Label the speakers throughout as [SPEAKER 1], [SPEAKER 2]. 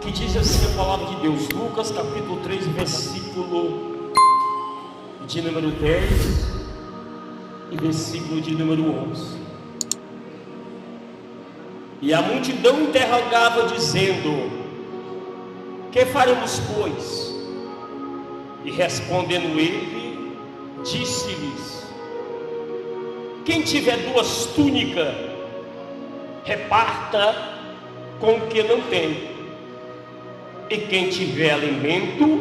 [SPEAKER 1] que diz assim a palavra de Deus, Lucas capítulo 3, versículo de número 10 e versículo de número 11. E a multidão interrogava dizendo: que faremos, pois? E respondendo ele, disse-lhes: quem tiver 2 túnicas, reparta com o que não tem, e quem tiver alimento,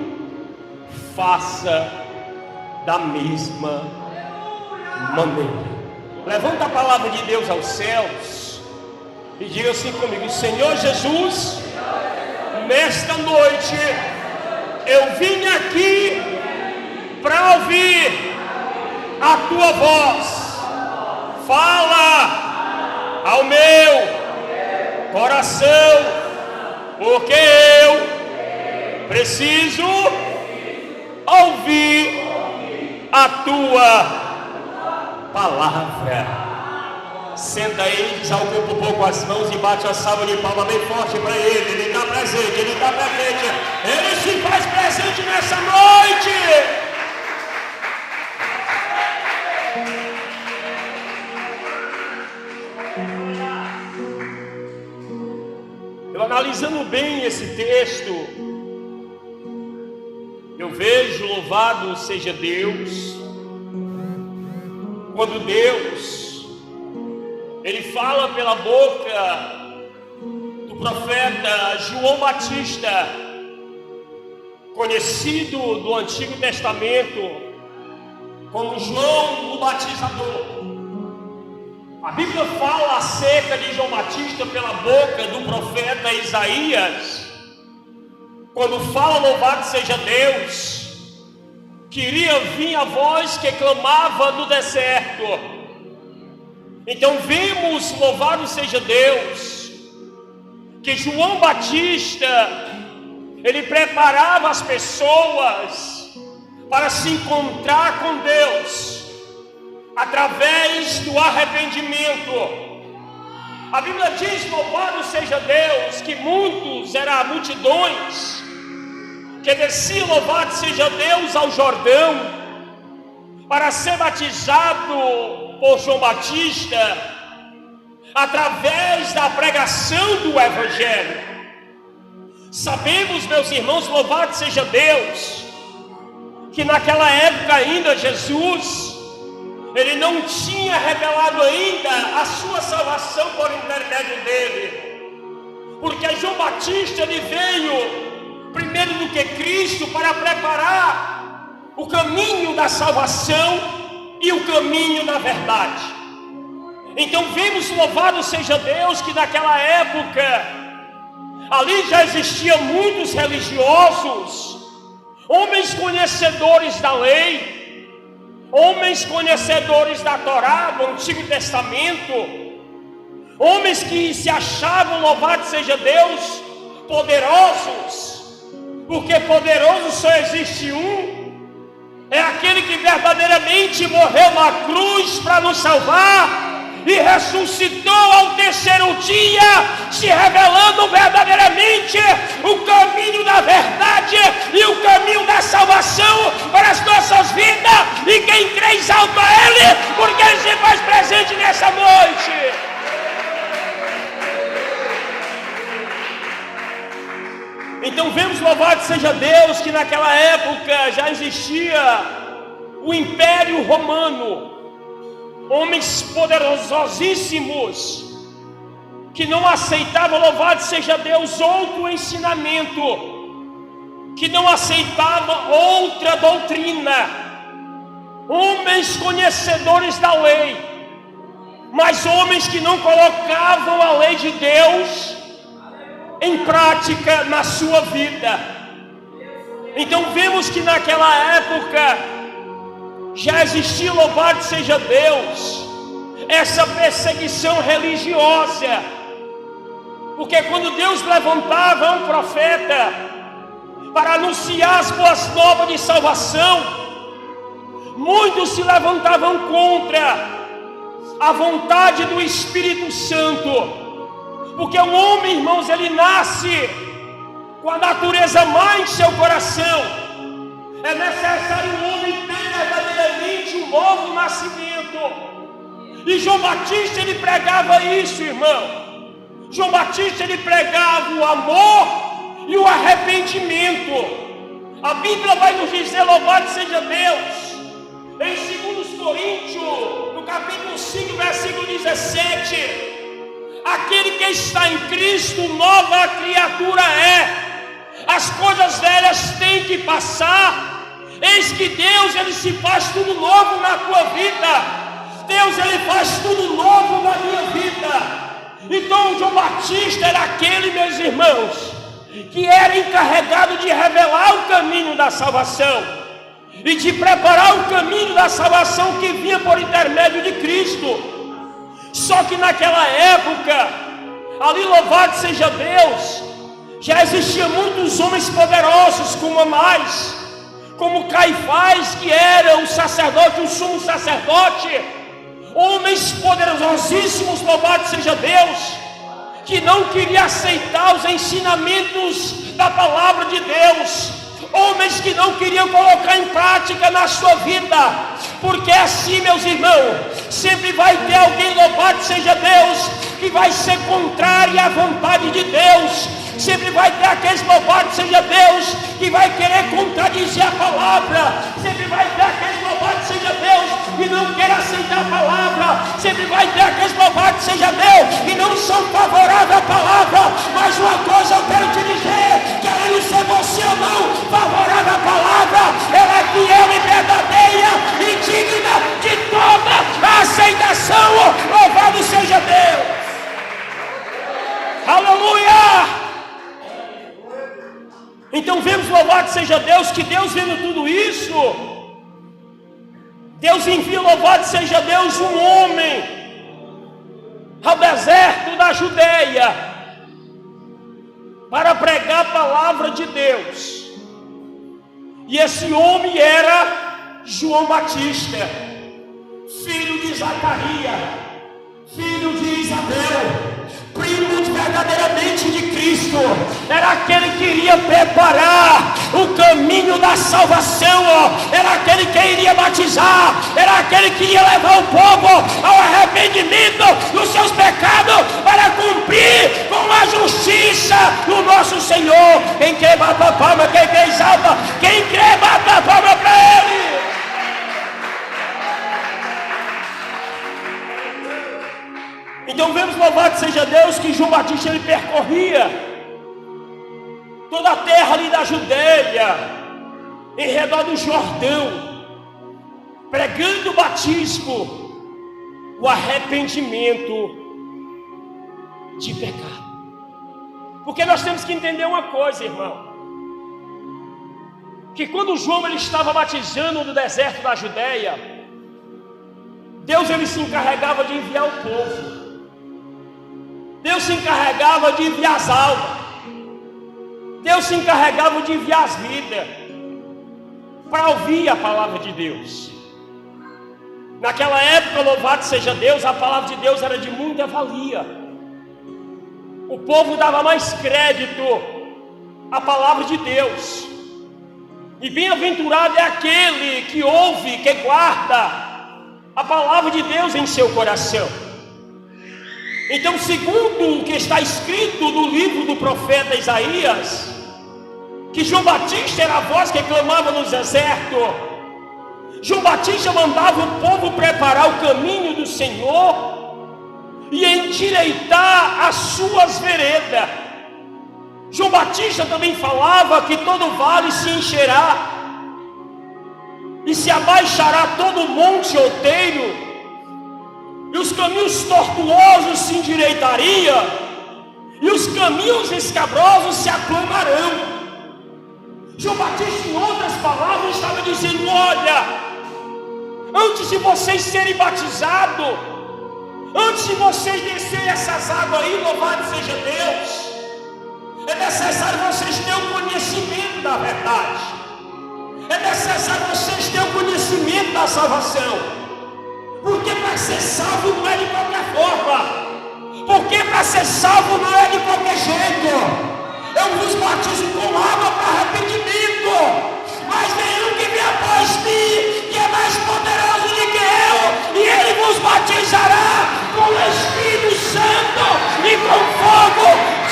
[SPEAKER 1] faça da mesma maneira. Levanta a palavra de Deus aos céus e diga assim comigo: Senhor Jesus, nesta noite eu vim aqui para ouvir a tua voz. Fala ao meu coração, porque eu preciso ouvir a tua palavra. Senta aí, desalcoupa um pouco as mãos e bate a salva de palma bem forte para ele. Ele está presente, ele está presente, ele se faz presente nessa noite. Eu analisando bem esse texto, eu vejo, louvado seja Deus, quando Deus Ele fala pela boca do profeta João Batista, conhecido do Antigo Testamento como João o Batizador. A Bíblia fala acerca de João Batista pela boca do profeta Isaías, quando fala, louvado seja Deus, que iria vir a voz que clamava no deserto. Então vimos, louvado seja Deus, que João Batista, ele preparava as pessoas para se encontrar com Deus, através do arrependimento. A Bíblia diz, louvado seja Deus, que muitos, eram multidões, que desciam, louvado seja Deus, ao Jordão, para ser batizado por João Batista, através da pregação do Evangelho. Sabemos, meus irmãos, louvado seja Deus, que naquela época ainda Jesus, ele não tinha revelado ainda a sua salvação por intermédio dele, porque João Batista, ele veio primeiro do que Cristo para preparar o caminho da salvação e o caminho da verdade. Então vemos, louvado seja Deus, que naquela época ali já existiam muitos religiosos, homens conhecedores da lei, homens conhecedores da Torá, do Antigo Testamento, homens que se achavam, louvado seja Deus, poderosos, porque poderoso só existe um, é aquele que verdadeiramente morreu na cruz para nos salvar e ressuscitou ao terceiro dia, se revelando verdadeiramente o caminho da verdade e o caminho da salvação para as nossas vidas. E quem crê exalta a Ele, porque Ele se faz presente nessa noite. Então vemos, louvado seja Deus, que naquela época já existia o Império Romano, homens poderosíssimos, que não aceitavam, louvado seja Deus, outro ensinamento, que não aceitavam outra doutrina, homens conhecedores da lei, mas homens que não colocavam a lei de Deus em prática na sua vida. Então vemos que naquela época já existia, louvado seja Deus, essa perseguição religiosa, porque quando Deus levantava um profeta para anunciar as boas novas de salvação, muitos se levantavam contra a vontade do Espírito Santo, porque o homem, irmãos, ele nasce com a natureza má em seu coração. É necessário o homem ter verdadeiramente um novo nascimento. E João Batista, ele pregava isso, irmão. João Batista, ele pregava o amor e o arrependimento. A Bíblia vai nos dizer, louvado seja Deus, em 2 Coríntios, no capítulo 5, versículo 17, aquele que está em Cristo, nova criatura é. As coisas velhas têm que passar. Eis que Deus, ele se faz tudo novo na tua vida. Deus, ele faz tudo novo na minha vida. Então João Batista era aquele, meus irmãos, que era encarregado de revelar o caminho da salvação e de preparar o caminho da salvação que vinha por intermédio de Cristo. Só que naquela época, ali, louvado seja Deus, já existiam muitos homens poderosos como Anás, como Caifás, que era o sacerdote, o sumo sacerdote, homens poderosíssimos, louvado seja Deus, que não queriam aceitar os ensinamentos da palavra de Deus, homens que não queriam colocar em prática na sua vida, porque assim, meus irmãos, sempre vai ter alguém, louvado seja Deus, que vai ser contrário à vontade de Deus. Sempre vai ter aqueles, louvado seja Deus, que vai querer contradizer a palavra. Sempre vai ter aqueles, louvado seja Deus, que não quer aceitar a palavra. Sempre vai ter aqueles, louvado seja Deus, que não são favoráveis à palavra. Mas uma coisa eu quero te dizer, querendo ser você ou não favorável à palavra, ela é fiel e verdadeira e digna de toda a aceitação. Louvado seja Deus. Aleluia! Então vemos, louvado seja Deus, que Deus vendo tudo isso, Deus envia, louvado seja Deus, um homem ao deserto da Judeia para pregar a palavra de Deus. E esse homem era João Batista, filho de Zacarias, filho de Isabel, primo verdadeiramente de Cristo. Era aquele que iria preparar o caminho da salvação, era aquele que iria batizar, era aquele que ia levar o povo ao arrependimento dos seus pecados, para cumprir com a justiça do nosso Senhor. Quem crê, bata a palma. Quem crê, exalta. Quem crê, bata a palma para Ele. Então vemos, louvado seja Deus, que João Batista, ele percorria toda a terra ali da Judeia, em redor do Jordão, pregando o batismo, o arrependimento de pecado. Porque nós temos que entender uma coisa, irmão, que quando João, ele estava batizando no deserto da Judeia, Deus, ele se encarregava de enviar o povo. Deus se encarregava de enviar as almas. Deus se encarregava de enviar as vidas para ouvir a palavra de Deus. Naquela época, louvado seja Deus, a palavra de Deus era de muita valia. O povo dava mais crédito à palavra de Deus. E bem-aventurado é aquele que ouve, que guarda a palavra de Deus em seu coração. Então, segundo o que está escrito no livro do profeta Isaías, que João Batista era a voz que clamava no deserto. João Batista mandava o povo preparar o caminho do Senhor e endireitar as suas veredas. João Batista também falava que todo vale se encherá e se abaixará todo monte outeiro, e os caminhos tortuosos se endireitariam, e os caminhos escabrosos se aclamarão. João Batista, em outras palavras, estava dizendo: olha, antes de vocês serem batizados, antes de vocês descerem essas águas aí, louvado seja Deus, é necessário vocês terem o conhecimento da verdade, é necessário vocês terem o conhecimento da salvação. Porque para ser salvo não é de qualquer forma. Porque para ser salvo não é de qualquer jeito. Eu vos batizo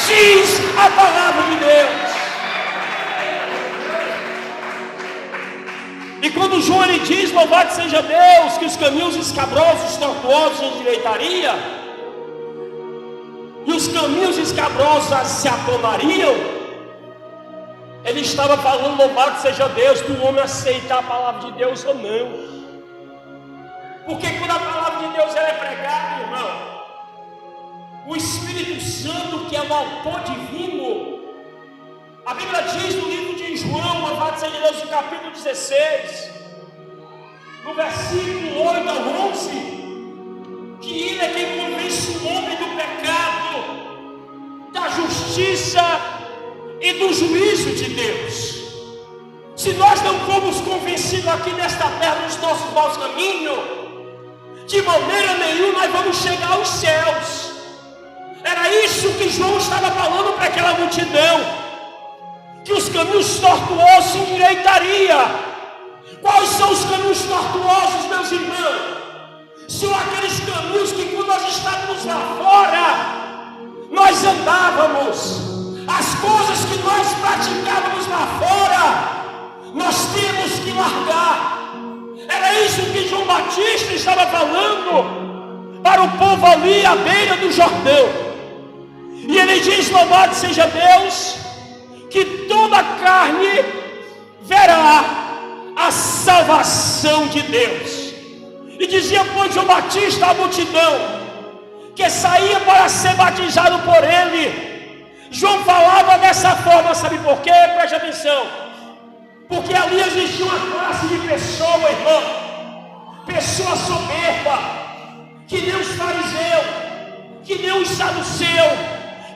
[SPEAKER 1] diz a palavra de Deus. E quando João ele diz, louvado seja Deus, que os caminhos escabrosos, tortuosos endireitaria, e os caminhos escabrosos se aplanariam, ele estava falando, louvado seja Deus, do homem aceitar a palavra de Deus ou não. Porque quando a palavra de Deus ela é pregada, irmão, o Espírito Santo, que é o autor divino, a Bíblia diz no livro de João, louvado seja Deus, no capítulo 16, no versículo 8 ao 11, que ele é quem convence o homem do pecado, da justiça e do juízo de Deus. Se nós não formos convencidos aqui nesta terra dos nossos maus caminhos, de maneira nenhuma nós vamos chegar aos céus. Era isso que João estava falando para aquela multidão, que os caminhos tortuosos se endireitaria. Quais são os caminhos tortuosos, meus irmãos? São aqueles caminhos que quando nós estávamos lá fora, nós andávamos. As coisas que nós praticávamos lá fora, nós temos que largar. Era isso que João Batista estava falando para o povo ali à beira do Jordão. E ele diz, louvado seja Deus, que toda carne verá a salvação de Deus. E dizia, pois, João Batista à multidão que saía para ser batizado por ele. João falava dessa forma, sabe por quê? Preste atenção. Porque ali existia uma classe de pessoa, irmão, pessoa soberba, que nem os fariseus, que nem os saduceus,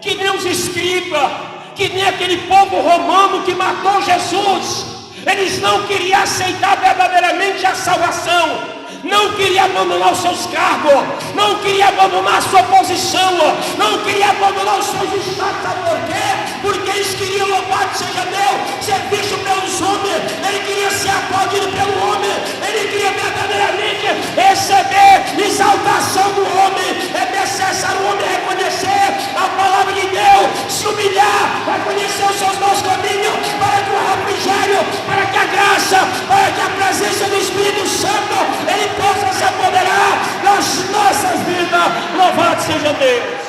[SPEAKER 1] que nem os escribas, que nem aquele povo romano que matou Jesus. Eles não queriam aceitar verdadeiramente a salvação, não queriam abandonar os seus cargos, não queriam abandonar a sua posição, não queriam abandonar os seus estados. Sabe por quê? Porque eles queriam, louvado seja Deus, ser visto pelos homens, ele queria ser aplaudido pelo homem, ele queria verdadeiramente receber exaltação do homem. É necessário o homem reconhecer a palavra de Deus, se humilhar, reconhecer os seus maus caminhos, para que o refrigério, para que a graça, para que a presença do Espírito Santo, ele possa se apoderar das nossas vidas. Louvado seja Deus.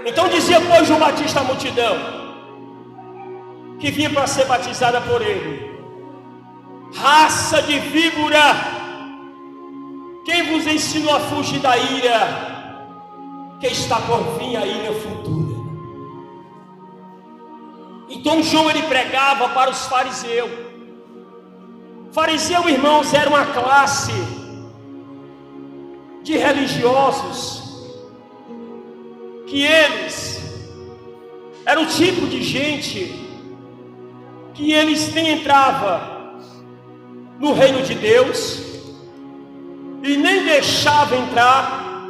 [SPEAKER 1] Então dizia, pois, João Batista à multidão que vinha para ser batizada por ele: raça de víbora, quem vos ensinou a fugir da ira, que está por vir a ira futura? Então João ele pregava para os fariseus. Fariseu, irmãos, era uma classe de religiosos, que eles eram o tipo de gente que eles nem entravam no reino de Deus e nem deixavam entrar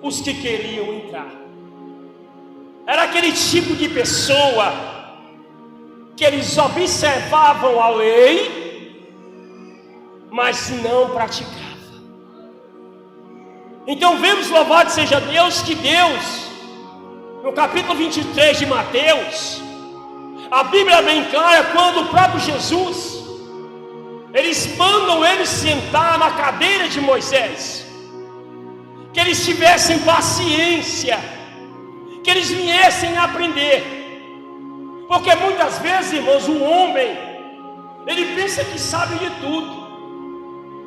[SPEAKER 1] os que queriam entrar. Era aquele tipo de pessoa que eles observavam a lei, mas não praticavam. Então vemos, louvado seja Deus, que Deus, no capítulo 23 de Mateus, a Bíblia é bem clara, quando o próprio Jesus, eles mandam ele sentar na cadeira de Moisés, que eles tivessem paciência, que eles viessem aprender. Porque muitas vezes, irmãos, o homem, ele pensa que sabe de tudo.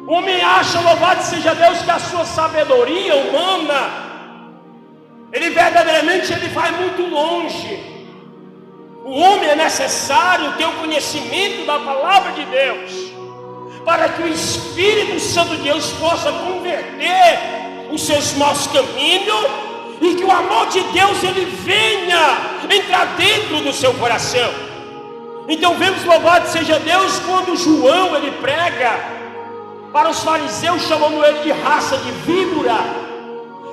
[SPEAKER 1] O homem acha, louvado seja Deus, que a sua sabedoria humana, ele verdadeiramente ele vai muito longe. O homem é necessário ter o conhecimento da palavra de Deus, para que o Espírito Santo de Deus possa converter os seus maus caminhos, e que o amor de Deus ele venha entrar dentro do seu coração. Então vemos, louvado seja Deus, quando João ele prega para os fariseus, chamando ele de raça de víbora,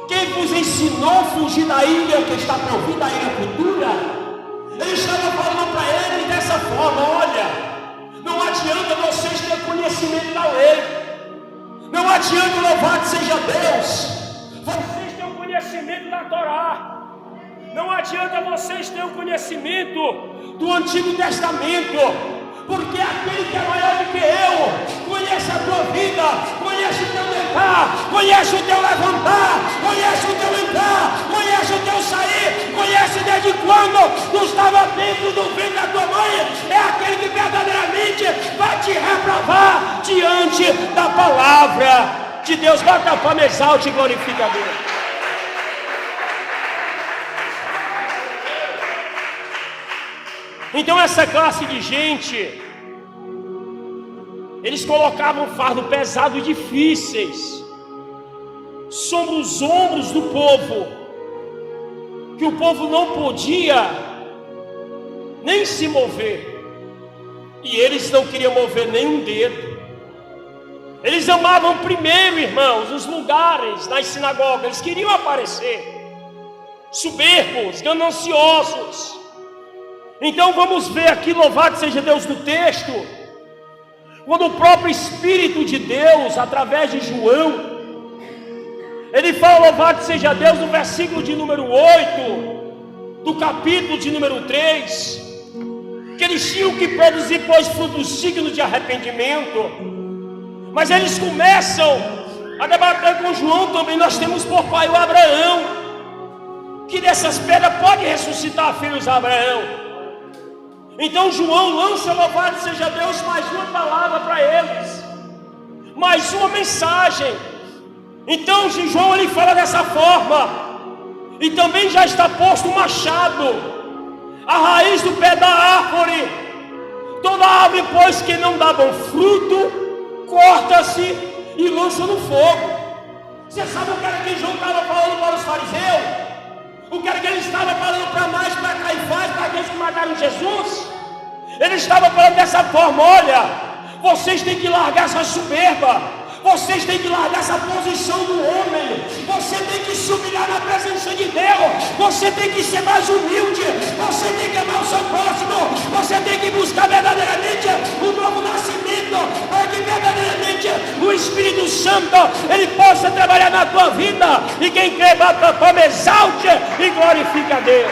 [SPEAKER 1] quem vos ensinou a fugir da ira que está por vir, da ira futura? Ele estava falando para ele dessa forma: olha, não adianta vocês terem conhecimento da lei, Não adianta, louvado seja Deus, vocês têm o conhecimento da Torá. Não adianta vocês terem o conhecimento do Antigo Testamento, porque aquele que é maior do que eu conhece a tua vida, conhece o teu deitar, conhece o teu levantar, conhece o teu entrar, conhece o teu sair, conhece desde quando tu estava dentro do ventre da tua mãe. É aquele que verdadeiramente vai te reprovar diante da palavra de Deus. Bota a palma, exalte e glorifica a Deus. Então essa classe de gente, eles colocavam fardo pesado e difíceis sobre os ombros do povo, que o povo não podia nem se mover, e eles não queriam mover nem um dedo. Eles amavam primeiro, irmãos, os lugares nas sinagogas, eles queriam aparecer, soberbos, gananciosos. Então vamos ver aqui, louvado seja Deus, do texto, quando o próprio Espírito de Deus, através de João, ele fala, louvado seja Deus, no versículo de número 8, do capítulo de número 3, que eles tinham que produzir, pois, frutos dignos de arrependimento. Mas eles começam a debater com João também. Nós temos por pai o Abraão, que dessas pedras pode ressuscitar filhos de Abraão. Então João lança, louvado seja Deus, mais uma palavra para eles, mais uma mensagem. Então João ele fala dessa forma, e também já está posto o machado, a raiz do pé da árvore. Toda árvore, pois, que não dá bom fruto, corta-se e lança no fogo. Você sabe o que era que João estava falando para os fariseus? O que era que ele estava falando para mais, para Caifás, para aqueles que mataram Jesus? Ele estava falando dessa forma: olha, vocês têm que largar essa soberba, vocês têm que largar essa posição do homem, você tem que se humilhar na presença de Deus, você tem que ser mais humilde, você tem que amar o seu próximo, você tem que buscar verdadeiramente o novo nascimento, para que verdadeiramente o Espírito Santo ele possa trabalhar na tua vida. E quem crê, bata a palma, exalte e glorifica a Deus.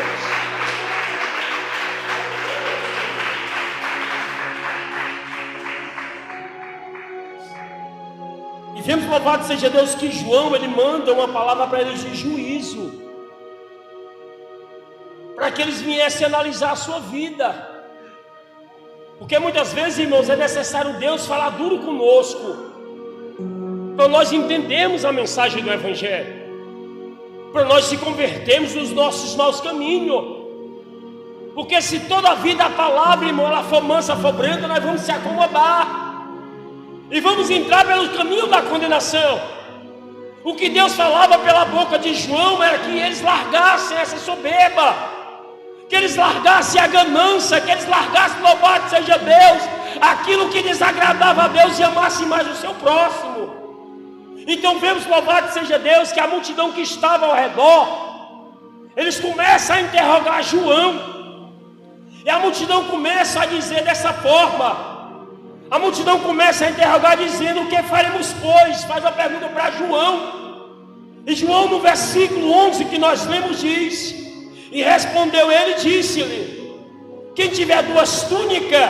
[SPEAKER 1] E vemos, louvado seja Deus, que João ele manda uma palavra para eles de juízo, para que eles viessem analisar a sua vida. Porque muitas vezes, irmãos, é necessário Deus falar duro conosco, para nós entendermos a mensagem do Evangelho, para nós se convertermos nos nossos maus caminhos. Porque se toda a vida a palavra, irmão, ela for mansa, for branca, nós vamos se acomodar e vamos entrar pelo caminho da condenação. O que Deus falava pela boca de João era que eles largassem essa soberba, que eles largassem a ganância, que eles largassem, louvado seja Deus, aquilo que desagradava a Deus e amassem mais o seu próximo. Então vemos, louvado seja Deus, que a multidão que estava ao redor, eles começam a interrogar João, e a multidão começa a dizer dessa forma. A multidão começa a interrogar, dizendo: o que faremos, pois? Faz uma pergunta para João. E João, no versículo 11 que nós lemos, diz: e respondeu ele, disse-lhe: quem tiver 2 túnicas,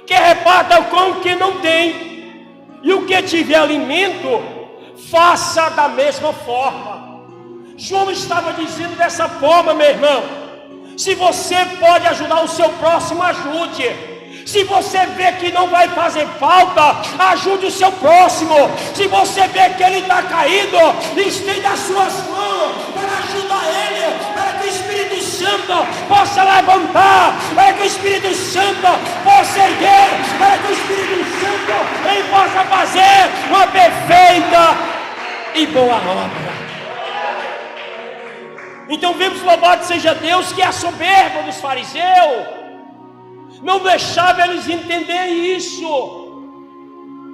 [SPEAKER 1] que reparta o com que não tem, e o que tiver alimento, faça da mesma forma. João estava dizendo dessa forma, meu irmão: se você pode ajudar o seu próximo, ajude. Se você vê que não vai fazer falta, ajude o seu próximo. Se você vê que ele está caído, estenda as suas mãos para ajudar ele, para que o Espírito Santo possa levantar, para que o Espírito Santo possa erguer, para que o Espírito Santo ele possa fazer uma perfeita e boa obra. Então vemos, louvado seja Deus, que a soberba dos fariseus não deixava eles entender isso,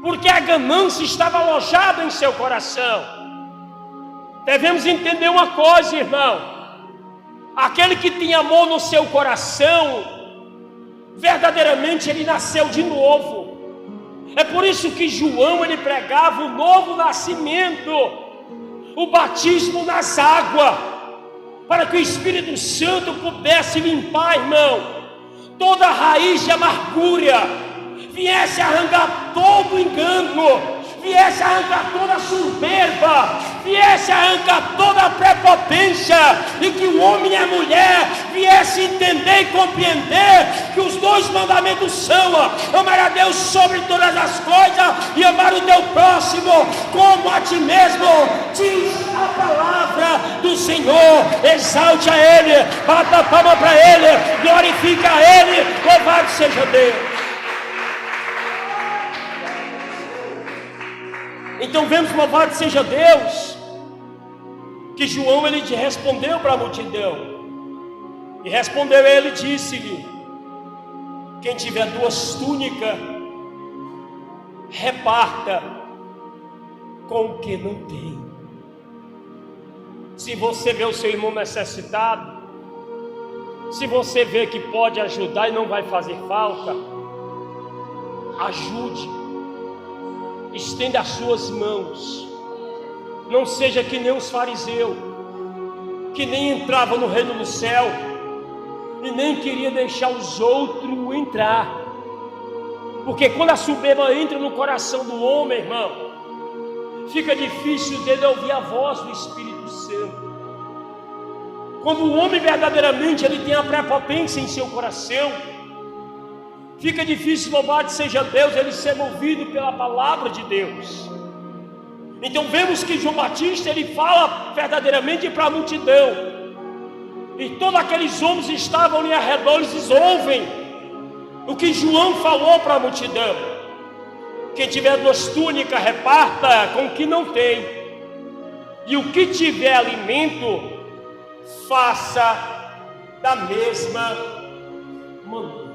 [SPEAKER 1] porque a ganância estava alojada em seu coração. Devemos entender uma coisa, irmão: aquele que tem amor no seu coração, verdadeiramente ele nasceu de novo. É por isso que João ele pregava o novo nascimento, o batismo nas águas, para que o Espírito Santo pudesse limpar, irmão, toda a raiz de amargura, viesse arrancar todo o engano, viesse arrancar toda a soberba, viesse arrancar toda a prepotência, e que o homem e a mulher viesse entender e compreender que os dois mandamentos são: amar a Deus sobre todas as coisas e amar o teu próximo como a ti mesmo. Diz a palavra do Senhor. Exalte a Ele, bata a palma para Ele, glorifica a Ele, louvado seja Deus. Então vemos, louvado seja Deus, que João ele respondeu para a multidão, e respondeu ele, disse-lhe: quem tiver 2 túnicas, reparta com o que não tem. Se você vê o seu irmão necessitado, se você vê que pode ajudar e não vai fazer falta, ajude. Estenda as suas mãos. Não seja que nem os fariseus, que nem entravam no reino do céu e nem queria deixar os outros entrar. Porque quando a soberba entra no coração do homem, irmão, fica difícil dele ouvir a voz do Espírito Santo. Quando o homem verdadeiramente ele tem a prepotência em seu coração, fica difícil, louvado seja Deus, ele ser movido pela palavra de Deus. Então vemos que João Batista ele fala verdadeiramente para a multidão, e todos aqueles homens estavam ali ao redor, eles ouvem o que João falou para a multidão: quem tiver 2 túnicas, reparta com o que não tem, e o que tiver alimento, faça da mesma maneira.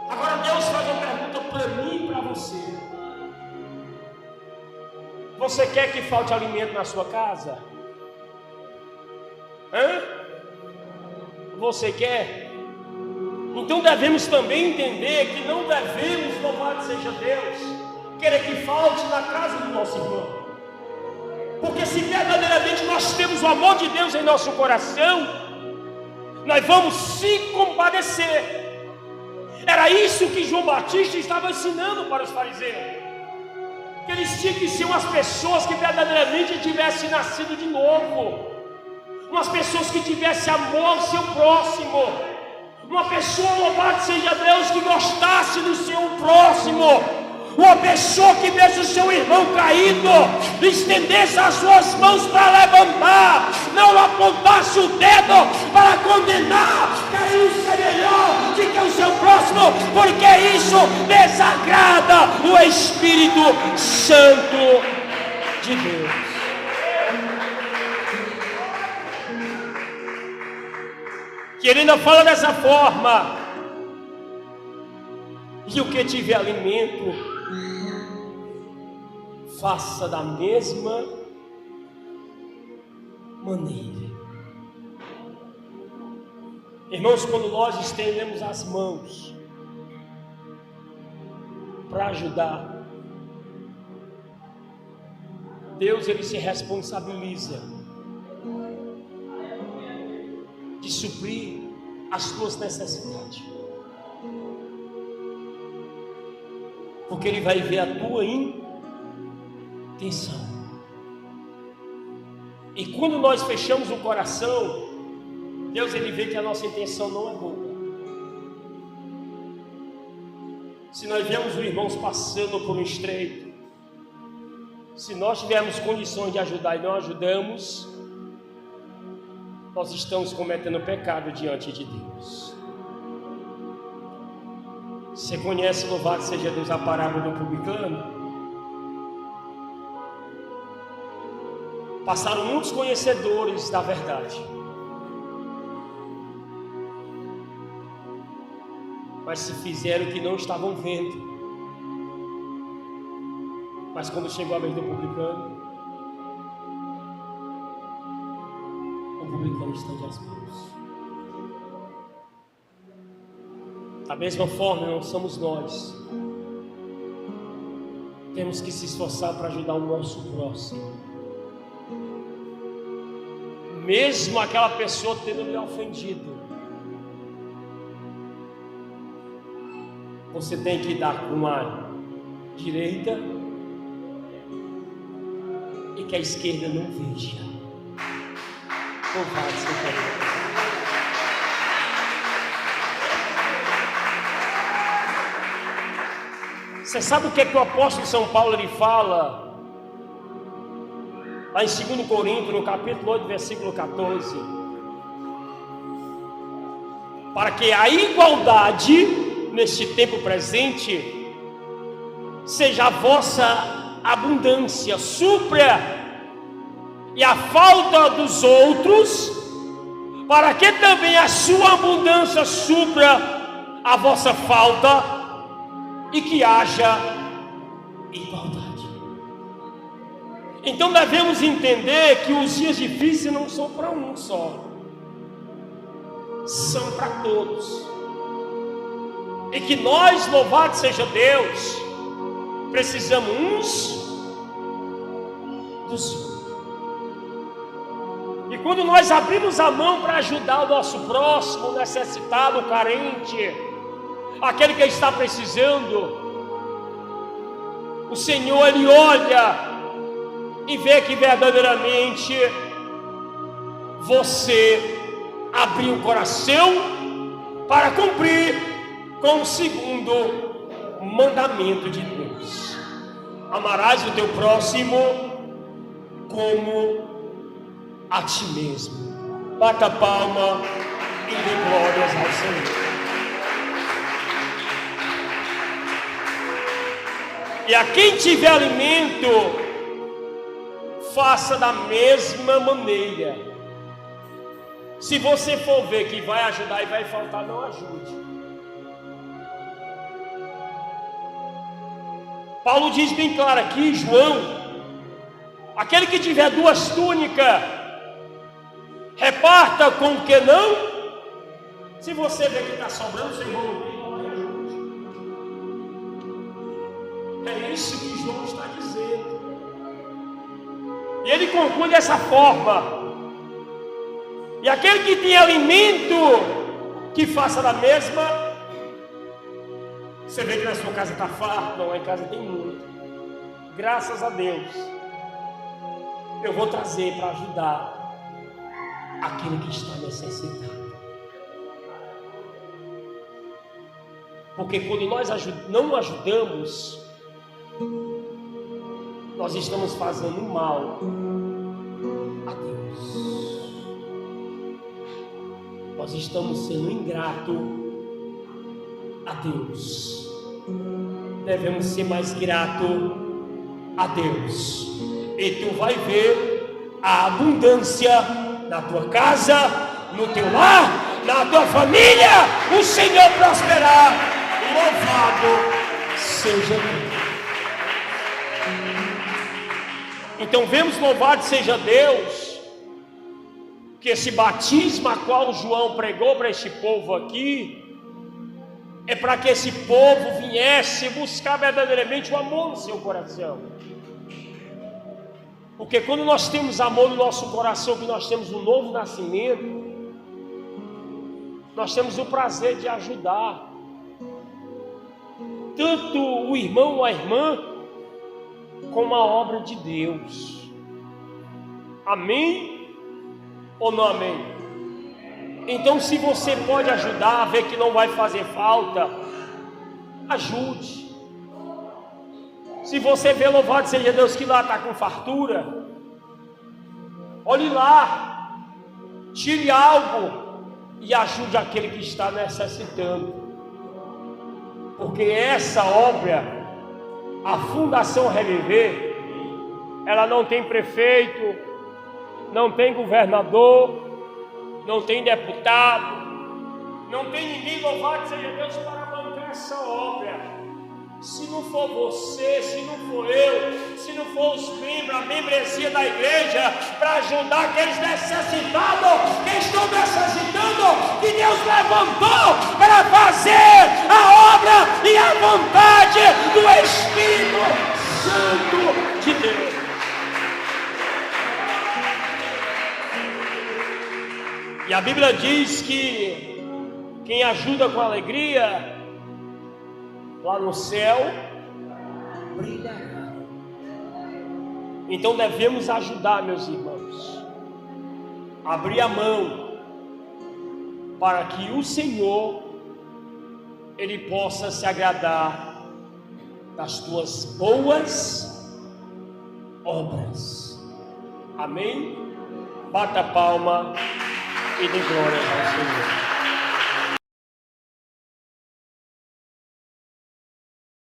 [SPEAKER 1] Agora Deus faz uma pergunta para mim e para você: você quer que falte alimento na sua casa? Você quer? Então devemos também entender que não devemos, louvado seja Deus, querer que falte na casa do nosso irmão. Porque se verdadeiramente nós temos o amor de Deus em nosso coração, nós vamos se compadecer. Era isso que João Batista estava ensinando para os fariseus, que eles tinham que ser umas pessoas que verdadeiramente tivessem nascido de novo, umas pessoas que tivessem amor ao seu próximo, uma pessoa, louvado seja Deus, que gostasse do seu próximo, uma pessoa que vesse o seu irmão caído, estendesse as suas mãos para levantar, não apontasse o dedo para condenar, querendo ser melhor do que o seu próximo, porque isso desagrada o Espírito Santo de Deus. Que ele ainda fala dessa forma: e o que tiver alimento, faça da mesma maneira. Irmãos, quando nós estendemos as mãos para ajudar, Deus ele se responsabiliza de suprir as tuas necessidades, porque ele vai ver a tua intenção. E quando nós fechamos o coração, Deus ele vê que a nossa intenção não é boa. Se nós vemos os irmãos passando por um estreito, se nós tivermos condições de ajudar e não ajudamos, nós estamos cometendo pecado diante de Deus. Você conhece, louvado seja Deus, a parábola do publicano? Passaram muitos conhecedores da verdade, mas se fizeram que não estavam vendo. Mas quando chegou a vez do publicano, o publicano estende as mãos. Da mesma forma, não somos nós temos que se esforçar para ajudar o nosso próximo, mesmo aquela pessoa tendo lhe ofendido. Você tem que dar com a direita e que a esquerda não veja. Louvado seja Deus. Você sabe o que é que o apóstolo São Paulo ele fala? Lá em 2 Coríntios, no capítulo 8, versículo 14. Para que a igualdade, neste tempo presente, seja a vossa abundância, supra e a falta dos outros, para que também a sua abundância supra a vossa falta, e que haja igualdade. Então devemos entender que os dias difíceis não são para um só, são para todos. E que nós, louvado seja Deus, precisamos uns dos outros. E quando nós abrimos a mão para ajudar o nosso próximo, o necessitado, o carente, aquele que está precisando, o Senhor ele olha e vê que verdadeiramente você abriu o coração para cumprir com o segundo mandamento de Deus: amarás o teu próximo como a ti mesmo. Bata a palma e dê glórias ao Senhor. E a quem tiver alimento, faça da mesma maneira. Se você for ver que vai ajudar e vai faltar, não ajude. Paulo diz bem claro aqui, João: aquele que tiver 2 túnicas, reparta com o que não. Se você vê que está sobrando, você irmão, é isso que João está dizendo. E ele conclui dessa forma: e aquele que tem alimento, que faça da mesma. Você vê que na sua casa está farto? Não, lá em casa tem muito. Graças a Deus, eu vou trazer para ajudar aquele que está necessitado. Porque quando nós não ajudamos, nós estamos fazendo mal a Deus. Nós estamos sendo ingratos a Deus. Devemos ser mais gratos a Deus. E tu vai ver a abundância na tua casa, no teu lar, na tua família, o Senhor prosperar. Louvado seja Deus. Então vemos, louvado seja Deus, que esse batismo a qual João pregou para este povo aqui, é para que esse povo viesse buscar verdadeiramente o amor no seu coração. Porque quando nós temos amor no nosso coração, que nós temos um novo nascimento, nós temos o prazer de ajudar tanto o irmão ou a irmã, como a obra de Deus. Amém ou não amém? Então, se você pode ajudar, ver que não vai fazer falta, ajude. Se você vê, louvado seja Deus, que lá está com fartura, olhe lá, tire algo e ajude aquele que está necessitando. Porque essa obra, a Fundação Reviver, ela não tem prefeito, não tem governador, não tem deputado, não tem ninguém, louvado seja Deus, para bancar essa obra. Se não for você, se não for eu, se não for os membros, a membresia da igreja, para ajudar aqueles necessitados, que estão necessitando, que Deus levantou para fazer a obra e a vontade do Espírito Santo de Deus. E a Bíblia diz que quem ajuda com alegria, lá no céu, brilhará. Então devemos ajudar, meus irmãos, abrir a mão, para que o Senhor, Ele possa se agradar das tuas boas obras. Amém? Bata a palma e dê glória ao Senhor.